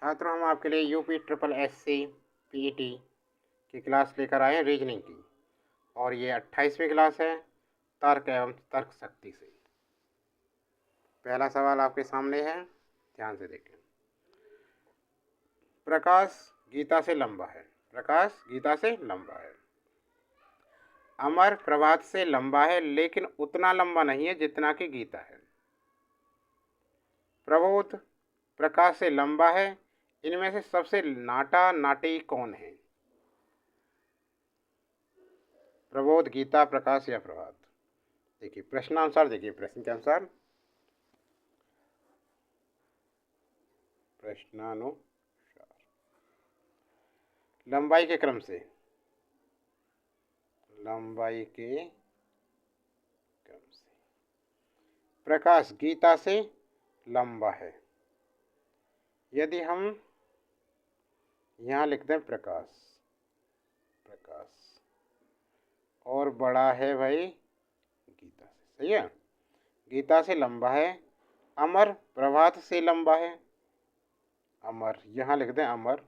छात्रों, हम आपके लिए यूपी ट्रिपल एससी पीईटी की क्लास लेकर आए हैं रीजनिंग की। और ये 28वीं क्लास है तर्क एवं तर्क शक्ति से। पहला सवाल आपके सामने है, ध्यान से देखें। प्रकाश गीता से लंबा है। प्रकाश गीता से लंबा है। अमर प्रभात से लंबा है, लेकिन उतना लंबा नहीं है जितना कि गीता है। प्रबोध प्रकाश से लंबा है। इनमें से सबसे नाटा नाटी कौन है? प्रबोध, गीता, प्रकाश या प्रभात? देखिए प्रश्नानुसार, देखिए प्रश्न के अनुसार, प्रश्नानुसार लंबाई के क्रम से, लंबाई के क्रम से प्रकाश गीता से लंबा है। यदि हम यहाँ लिख दें प्रकाश, प्रकाश और बड़ा है भाई गीता से, सही है, गीता से लंबा है। अमर प्रभात से लंबा है। अमर यहाँ लिख दें, अमर,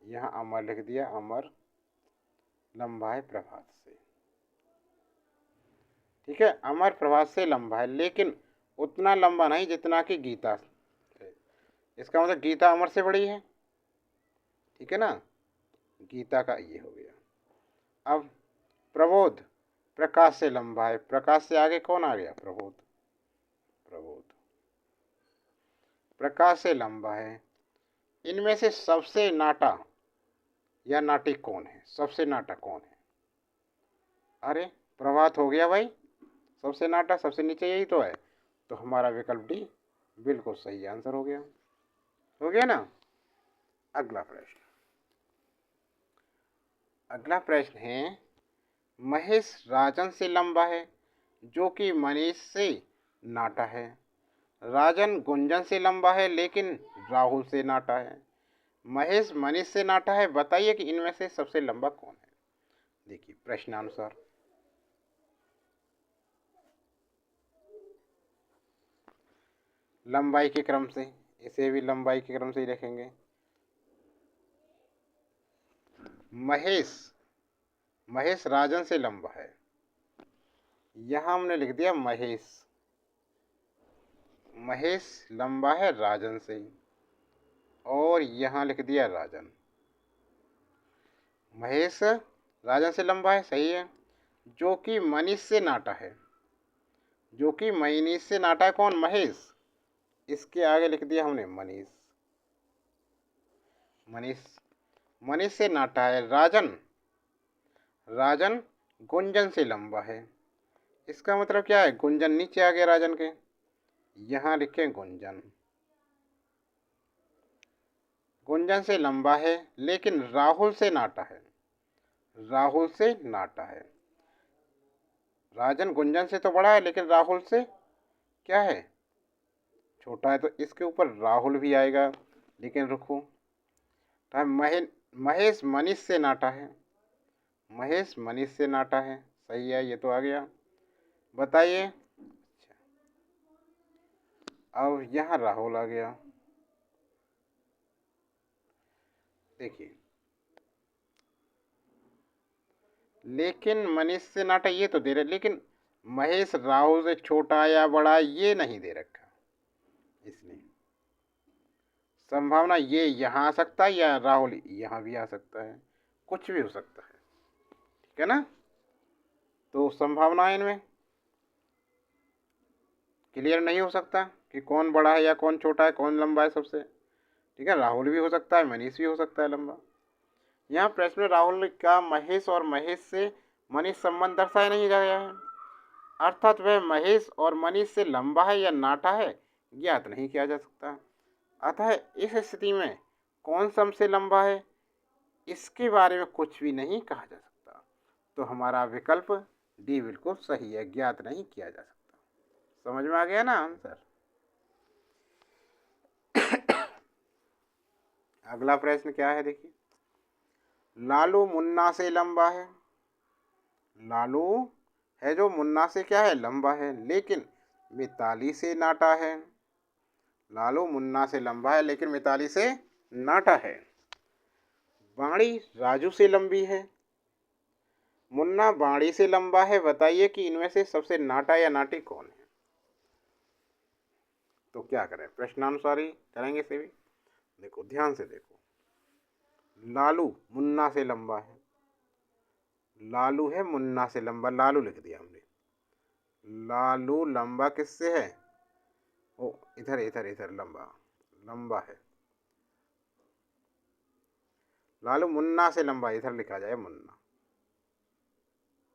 यहाँ अमर लिख दिया, अमर लंबा है प्रभात से। ठीक है, अमर प्रभात से लंबा है, लेकिन उतना लंबा नहीं जितना कि गीता है। इसका मतलब गीता अमर से बड़ी है। ठीक है ना, गीता का ये हो गया। अब प्रबोध प्रकाश से लंबा है। प्रकाश से आगे कौन आ गया? प्रबोध। प्रबोध प्रकाश से लंबा है। इनमें से सबसे नाटा या नाटी कौन है? सबसे नाटा कौन है? अरे प्रभात हो गया भाई, सबसे नाटा, सबसे नीचे यही तो है। तो हमारा विकल्प डी बिल्कुल सही आंसर हो गया। हो गया ना। अगला प्रश्न, अगला प्रश्न है, महेश राजन से लंबा है जो कि मनीष से नाटा है। राजन गुंजन से लंबा है लेकिन राहुल से नाटा है। महेश मनीष से नाटा है। बताइए कि इनमें से सबसे लंबा कौन है? देखिए प्रश्नानुसार, लंबाई के क्रम से, इसे भी लंबाई के क्रम से ही रखेंगे। महेश महेश राजन से लंबा है। यहां हमने लिख दिया महेश, महेश लंबा है राजन से, और यहां लिख दिया राजन। महेश राजन से लंबा है, सही है, जो कि मनीष से नाटा है। जो कि मनीष से नाटा है कौन? महेश। इसके आगे लिख दिया हमने मनीष। मनीष मनीष से नाटा है। राजन राजन गुंजन से लंबा है। इसका मतलब क्या है? गुंजन नीचे आ गया राजन के, यहां लिखें गुंजन। गुंजन से लंबा है लेकिन राहुल से नाटा है। राहुल से नाटा है। राजन गुंजन से तो बड़ा है लेकिन राहुल से क्या है? छोटा है। तो इसके ऊपर राहुल भी आएगा, लेकिन रुको, तो महेश मनीष से नाटा है। महेश मनीष से नाटा है, सही है, ये तो आ गया। बताइए, अब यहाँ राहुल आ गया। देखिए, लेकिन मनीष से नाटा ये तो दे रहे, लेकिन महेश राहुल से छोटा या बड़ा ये नहीं दे रखा। इसलिए संभावना ये यहाँ आ सकता है या राहुल यहाँ भी आ सकता है, कुछ भी हो सकता है। ठीक है ना। तो संभावना इनमें क्लियर नहीं हो सकता कि कौन बड़ा है या कौन छोटा है, कौन लंबा है सबसे। ठीक है, राहुल भी हो सकता है, मनीष भी हो सकता है लंबा। यहाँ प्रश्न में राहुल का महेश और महेश से मनीष संबंध दर्शाया नहीं गया है, अर्थात वह महेश और मनीष से लंबा है या नाटा है ज्ञात नहीं किया जा सकता। अतः इस स्थिति में कौन सबसे लंबा है इसके बारे में कुछ भी नहीं कहा जा सकता। तो हमारा विकल्प डी बिल्कुल सही है, ज्ञात नहीं किया जा सकता। समझ में आ गया ना आंसर। अगला प्रश्न क्या है, देखिए, लालू मुन्ना से लंबा है। लालू है जो मुन्ना से क्या है? लंबा है, लेकिन मिताली से नाटा है। लालू मुन्ना से लंबा है लेकिन मिताली से नाटा है। बाणी राजू से लंबी है, मुन्ना बाणी से लंबा है। बताइए कि इनमें से सबसे नाटा या नाटी कौन है। तो क्या करें, प्रश्नानुसार ही करेंगे इसे भी। देखो ध्यान से देखो, लालू मुन्ना से लंबा है, लालू है मुन्ना से लंबा, लालू लिख दिया हमने। लालू लंबा किससे है, ओ इधर इधर इधर लंबा, लंबा है। लालू मुन्ना से लंबा, इधर लिखा जाए मुन्ना,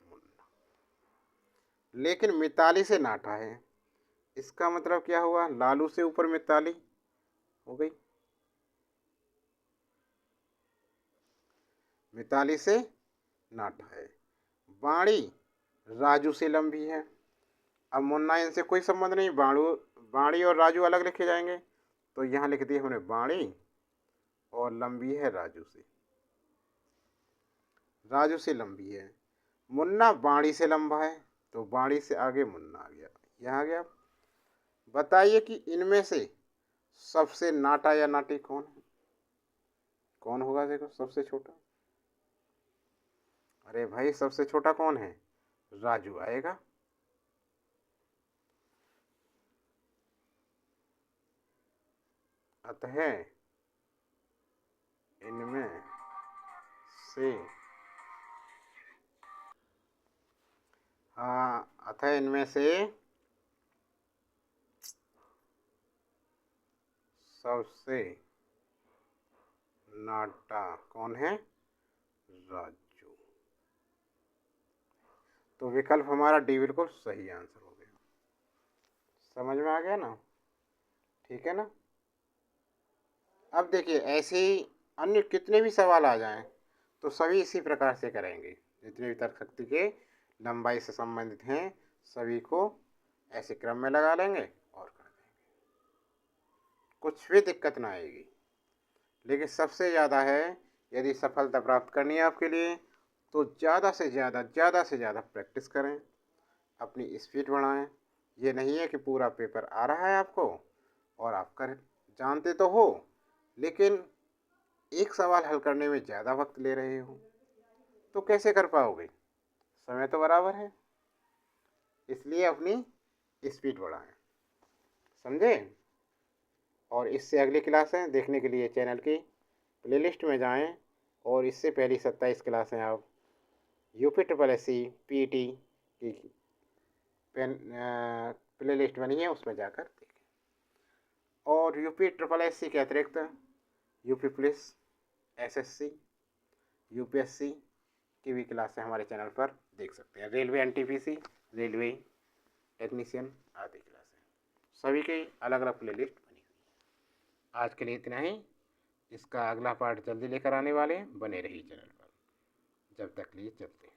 मुन्ना। लेकिन मिताली से नाटा है। इसका मतलब क्या हुआ, लालू से ऊपर मिताली हो गई, मिताली से नाटा है। बाणी राजू से लंबी है। अब मुन्ना इनसे कोई संबंध नहीं, बाणी और राजू अलग लिखे जाएंगे। तो यहाँ लिख दिया हमने बाणी और लंबी है राजू से, राजू से लंबी है। मुन्ना बाणी से लंबा है, तो बाणी से आगे मुन्ना आ गया, यहाँ आ गया। बताइए कि इनमें से सबसे नाटा या नाटी कौन है, कौन होगा। देखो सबसे छोटा, अरे भाई सबसे छोटा कौन है, राजू आएगा। अतः इनमें से अतः इनमें से सबसे नाटा कौन है, राजू। तो विकल्प हमारा डी बिल्कुल सही आंसर हो गया। समझ में आ गया ना, ठीक है ना। अब देखिए ऐसे ही अन्य कितने भी सवाल आ जाएं तो सभी इसी प्रकार से करेंगे। जितने भी तर्क शक्ति के लंबाई से संबंधित हैं सभी को ऐसे क्रम में लगा लेंगे और कर देंगे, कुछ भी दिक्कत ना आएगी। लेकिन सबसे ज़्यादा है, यदि सफलता प्राप्त करनी है आपके लिए तो ज़्यादा से ज़्यादा प्रैक्टिस करें, अपनी स्पीड बढ़ाएं। ये नहीं है कि पूरा पेपर आ रहा है आपको और आप कर जानते तो हो लेकिन एक सवाल हल करने में ज़्यादा वक्त ले रहे हो, तो कैसे कर पाओगे, समय तो बराबर है। इसलिए अपनी स्पीड बढ़ाएं, समझे। और इससे अगली क्लासें देखने के लिए चैनल की प्लेलिस्ट में जाएं और इससे पहली 27 क्लासें आप UPSSC PET की प्लेलिस्ट बनी है उसमें जाकर देखें। और UPSSC के अतिरिक्त UP पुलिस, SSC, UPSC की भी क्लासें हमारे चैनल पर देख सकते हैं। रेलवे NTPC, रेलवे टेक्नीशियन आदि क्लासें, सभी की अलग अलग प्लेलिस्ट बनी हुई है। आज के लिए इतना ही, इसका अगला पार्ट जल्दी लेकर आने वाले हैं, बने रहिए चैनल पर। जब तक लिए चलते हैं।